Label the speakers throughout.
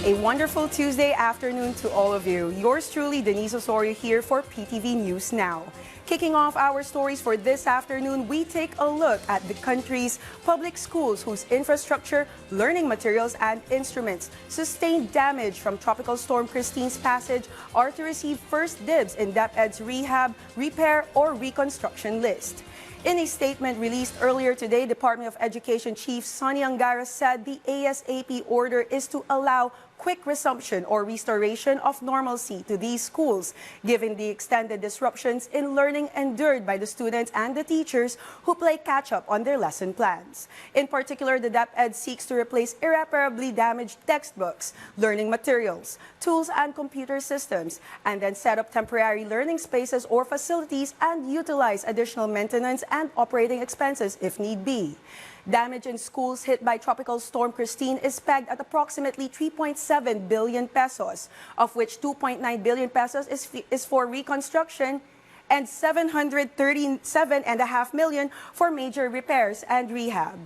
Speaker 1: A wonderful Tuesday afternoon to all of you. Yours truly, Denise Osorio here for PTV News Now. Kicking off our stories for this afternoon, we take a look at the country's public schools whose infrastructure, learning materials, and instruments sustained damage from Tropical Storm Kristine's passage are to receive first dibs in DepEd's rehab, repair, or reconstruction list. In a statement released earlier today, Department of Education Chief Sonny Angara said the ASAP order is to allow quick resumption or restoration of normalcy to these schools, given the extended disruptions in learning endured by the students and the teachers who play catch-up on their lesson plans. In particular, the DepEd seeks to replace irreparably damaged textbooks, learning materials, tools, and computer systems, and then set up temporary learning spaces or facilities and utilize additional maintenance and operating expenses if need be. Damage in schools hit by Tropical Storm Kristine is pegged at approximately 3.7 billion pesos, of which 2.9 billion pesos is for reconstruction and 737.5 million for major repairs and rehab.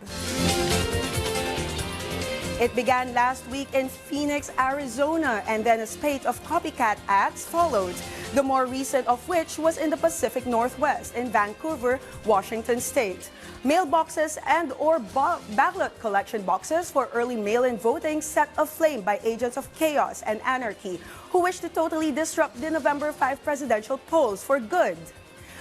Speaker 1: It began last week in Phoenix, Arizona, and then a spate of copycat acts followed, the more recent of which was in the Pacific Northwest in Vancouver, Washington State. Mailboxes and or ballot collection boxes for early mail-in voting set aflame by agents of chaos and anarchy who wish to totally disrupt the November 5 presidential polls for good.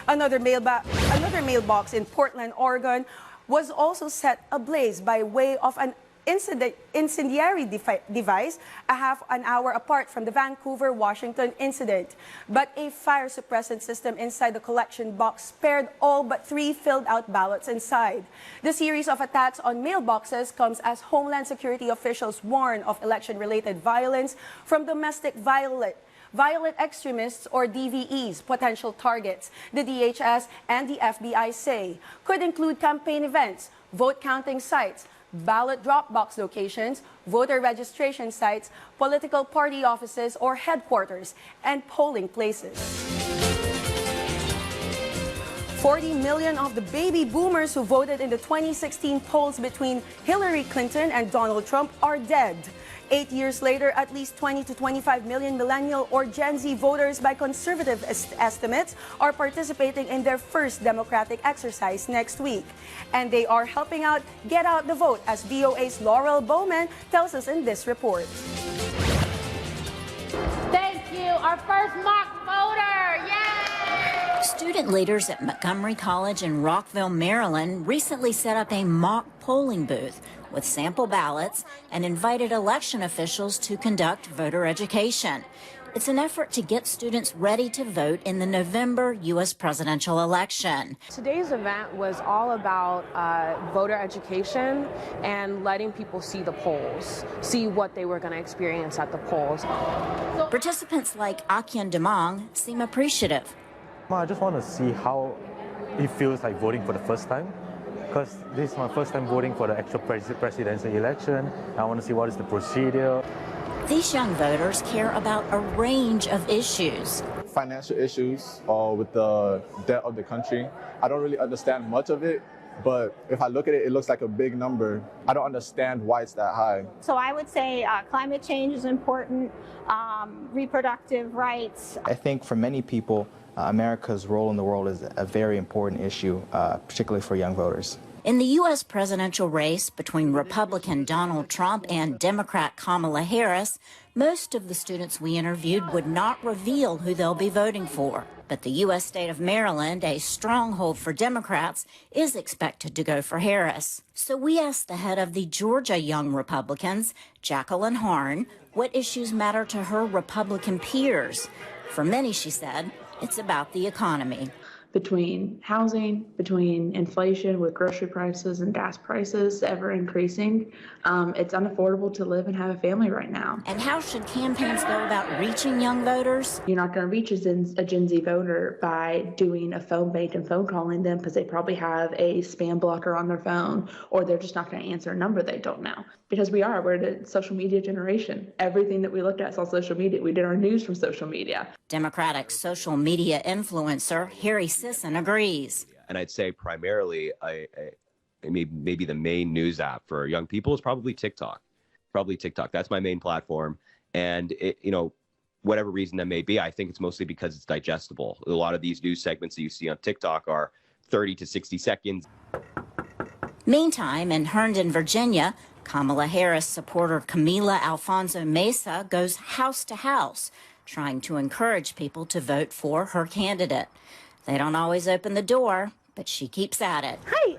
Speaker 1: Another mailbox in Portland, Oregon was also set ablaze by way of an incendiary device a half an hour apart from the Vancouver, Washington incident. But a fire suppressant system inside the collection box spared all but 3 filled-out ballots inside. The series of attacks on mailboxes comes as Homeland Security officials warn of election-related violence from domestic violent extremists or DVEs, potential targets, the DHS and the FBI say, could include campaign events, vote counting sites, ballot drop box locations, voter registration sites, political party offices or headquarters, and polling places. 40 million of the baby boomers who voted in the 2016 polls between Hillary Clinton and Donald Trump are dead. 8 years later, at least 20 to 25 million millennial or Gen Z voters by conservative estimates are participating in their first democratic exercise next week. And they are helping out get out the vote, as VOA's Laurel Bowman tells us in this report.
Speaker 2: Thank you, our first mock voter, yay!
Speaker 3: Student leaders at Montgomery College in Rockville, Maryland recently set up a mock polling booth with sample ballots and invited election officials to conduct voter education. It's an effort to get students ready to vote in the November U.S. presidential election.
Speaker 4: Today's event was all about voter education and letting people see the polls, see what they were going to experience at the polls.
Speaker 3: Participants like Akyan Damang seem appreciative.
Speaker 5: I just want to see how it feels like voting for the first time, because this is my first time voting for the actual presidential election. I want to see what is the procedure.
Speaker 3: These young voters care about a range of issues.
Speaker 6: Financial issues with the debt of the country. I don't really understand much of it, but if I look at it, it looks like a big number. I don't understand why it's that high.
Speaker 7: So I would say climate change is important, reproductive rights.
Speaker 8: I think for many people, America's role in the world is a very important issue, particularly for young voters.
Speaker 3: In the U.S. presidential race between Republican Donald Trump and Democrat Kamala Harris, most of the students we interviewed would not reveal who they'll be voting for. But the U.S. state of Maryland, a stronghold for Democrats, is expected to go for Harris. So we asked the head of the Georgia Young Republicans, Jacqueline Harn, what issues matter to her Republican peers. For many, she said, it's about the economy.
Speaker 9: Between housing, between inflation with grocery prices and gas prices ever increasing, it's unaffordable to live and have a family right now.
Speaker 3: And how should campaigns go about reaching young voters?
Speaker 9: You're not going to reach a Gen Z voter by doing a phone bank and phone calling them because they probably have a spam blocker on their phone, or they're just not going to answer a number they don't know. Because we're the social media generation. Everything that we looked at is on social media. We did our news from social media.
Speaker 3: Democratic social media influencer Harry Sisson agrees.
Speaker 10: And I'd say primarily, maybe the main news app for young people is probably TikTok. Probably TikTok. That's my main platform. And, whatever reason that may be, I think it's mostly because it's digestible. A lot of these news segments that you see on TikTok are 30 to 60 seconds.
Speaker 3: Meantime, in Herndon, Virginia, Kamala Harris supporter Camila Alfonso Mesa goes house to house, trying to encourage people to vote for her candidate. They don't always open the door, but she keeps at it.
Speaker 11: Hi,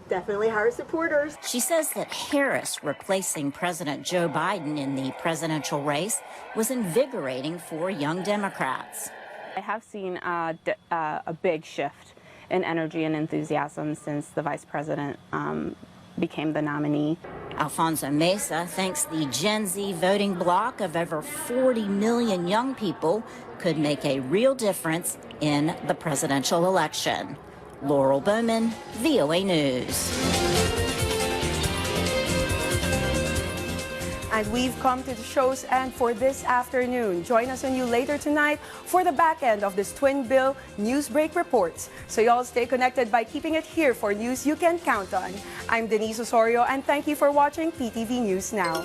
Speaker 11: definitely Harris supporters.
Speaker 3: She says that Harris replacing President Joe Biden in the presidential race was invigorating for young Democrats.
Speaker 12: I have seen a big shift in energy and enthusiasm since the vice president became the nominee.
Speaker 3: Alfonso Mesa thinks the Gen Z voting bloc of over 40 million young people could make a real difference in the presidential election. Laurel Bowman, VOA News.
Speaker 1: And we've come to the show's end for this afternoon. Join us anew later tonight for the back end of this twin bill news break reports. So y'all stay connected by keeping it here for news you can count on. I'm Denise Osorio, and thank you for watching PTV News Now.